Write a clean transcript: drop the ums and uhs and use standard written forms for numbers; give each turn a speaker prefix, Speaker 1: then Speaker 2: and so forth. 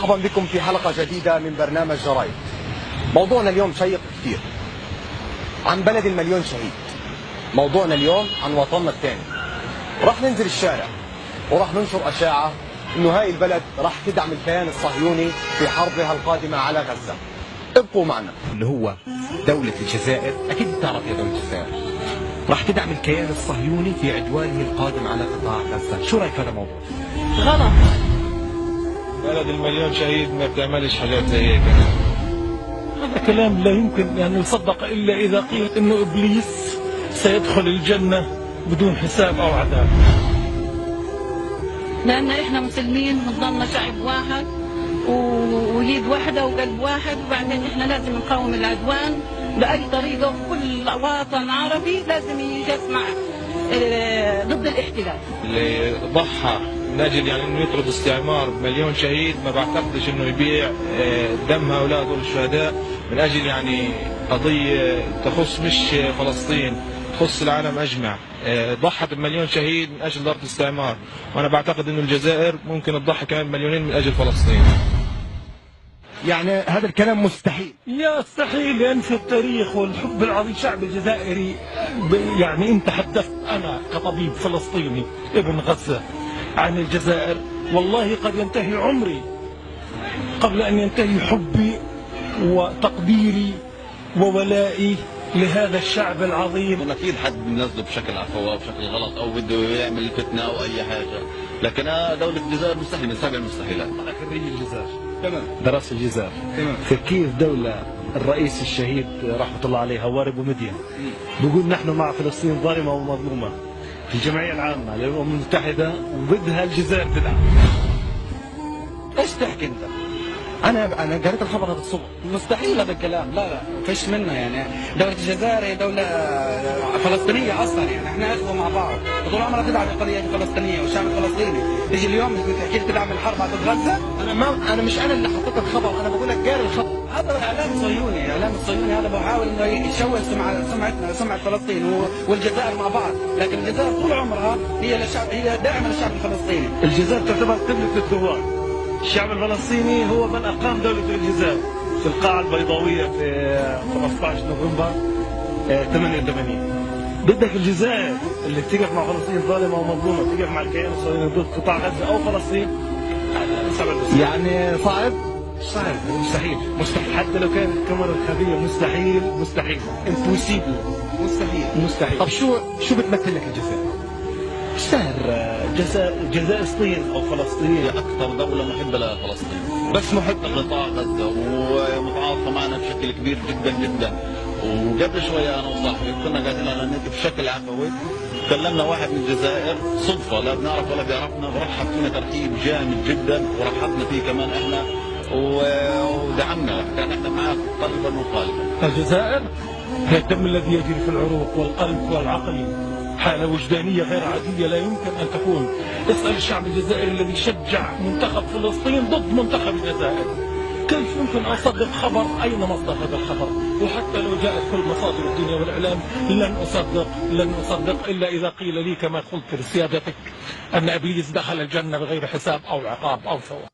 Speaker 1: مرحبا بكم في حلقة جديدة من برنامج جرايد. موضوعنا اليوم شيق كثير، عن بلد المليون شهيد. موضوعنا اليوم عن وطننا الثاني. راح ننزل الشارع وراح ننشر أشاعة إنه هاي البلد راح تدعم الكيان الصهيوني في حربها القادمة على غزة. ابقوا معنا. اللي هو دولة الجزائر، أكيد بتعرف يا دولة الجزائر، راح تدعم الكيان الصهيوني في عدوانه القادم على قطاع غزة. شو رأيك في هذا الموضوع؟
Speaker 2: غلط.
Speaker 3: بلد المليون شهيد ما بتعملش حاجات زي هيك.
Speaker 2: هذا كلام لا يمكن أن يصدق إلا إذا قيل إنه إبليس سيدخل الجنة بدون حساب أو عذاب.
Speaker 4: لأن إحنا مسلمين بنضلنا شعب واحد ويد واحدة وقلب واحد، وبعدين إحنا لازم نقاوم العدوان بأي طريقة، وكل وطن عربي لازم يجمع ضد الاحتلال.
Speaker 3: اللي ضحى من أجل إنه يطرد استعمار بمليون شهيد ما بعتقدش إنه يبيع دم هؤلاء دول الشهداء من أجل قضية تخص مش فلسطين، تخص العالم أجمع. ضحت بمليون شهيد من أجل ضرب الاستعمار، وأنا بعتقد إنه الجزائر ممكن تضحي كمان بمليونين من أجل فلسطين.
Speaker 1: يعني هذا الكلام مستحيل.
Speaker 2: يستحيل ينسى التاريخ والحب العظيم الشعب الجزائري. أنت حدثت أنا كطبيب فلسطيني ابن غزة عن الجزائر، والله قد ينتهي عمري قبل أن ينتهي حبي وتقديري وولائي لهذا الشعب العظيم.
Speaker 5: اكيد حد بينزله بشكل عفوي او بشكل غلط او بده يعمل فتنه او اي حاجه، لكن دوله الجزائر مستحيل من سابع المستحيلات.
Speaker 2: انا خريج الجزائر،
Speaker 1: تمام،
Speaker 2: درست الجزائر.
Speaker 1: تمام.
Speaker 2: في كيف دولة الرئيس الشهيد رحمة الله عليه هواري بومدين بيقول نحن مع فلسطين ظالمة ومظلومة في الجمعية العامة للأمم المتحدة وبدها الجزائر تدعم.
Speaker 1: ايش تحكي انت؟ انا قريت الخبر هذا الصبح.
Speaker 6: مستحيل هذا الكلام، لا فيش منه. دولة الجزائر هي دولة فلسطينية اصلا، احنا اخوة مع بعض، طول عمرها تدعم القضية الفلسطينية والشعب الفلسطيني. تيجي اليوم تحكي لي تدعم الحرب ضد غزة؟
Speaker 1: انا مش انا اللي حطيت الخبر، انا بقول لك قاري الخبر.
Speaker 6: هذا الاعلام الصهيوني، الاعلام الصهيوني هذا بيحاول انه يشوه سمعة فلسطين والجزائر مع بعض، لكن الجزائر طول عمرها هي داعمة للشعب الفلسطيني.
Speaker 2: الجزائر تعتبر قبلة الثوار. الشعب الفلسطيني هو من أقام دولة الجزائر في القاعة البيضاوية في 15 نوفمبر 88. بدك الجزائر اللي تقف مع فلسطين ظالمة ومظلومة تقف مع الكيان الصهيوني ضد قطاع غزة أو فلسطين؟
Speaker 1: يعني صعب
Speaker 2: مستحيل حتى لو كانت الكاميرا الخفية مستحيل امبوسيبل، مستحيل.
Speaker 1: طب شو بتمثل لك الجزائر؟
Speaker 2: سهر جزائر فلسطين او فلسطين
Speaker 5: هي اكثر دوله محبه لفلسطين، بس محبه لقطاع غزه ومتعاطفه معنا بشكل كبير جدا جدا. وقبل شويه انا وصاحبي كنا قاعدين على النت بشكل عفوي، كلمنا واحد من الجزائر صدفه، لا بنعرف ولا بيعرفنا، ورحب فينا ترحيب جامد جدا، ورحبنا فيه كمان احنا ودعمنا، كان احنا معاه قلبا وقالبا.
Speaker 2: الجزائر هي الدم الذي يجري في العروق والقلب والعقل، حالة وجدانية غير عادية لا يمكن أن تكون. اسأل الشعب الجزائري الذي شجع منتخب فلسطين ضد منتخب الجزائر. كيف يمكن أن أصدق خبر؟ أين مصدر هذا الخبر؟ وحتى لو جاءت كل مصادر الدنيا والإعلام لن أصدق إلا إذا قيل لي كما قلت لسيادتك أن إبليس دخل الجنة بغير حساب أو عقاب أو ثواب.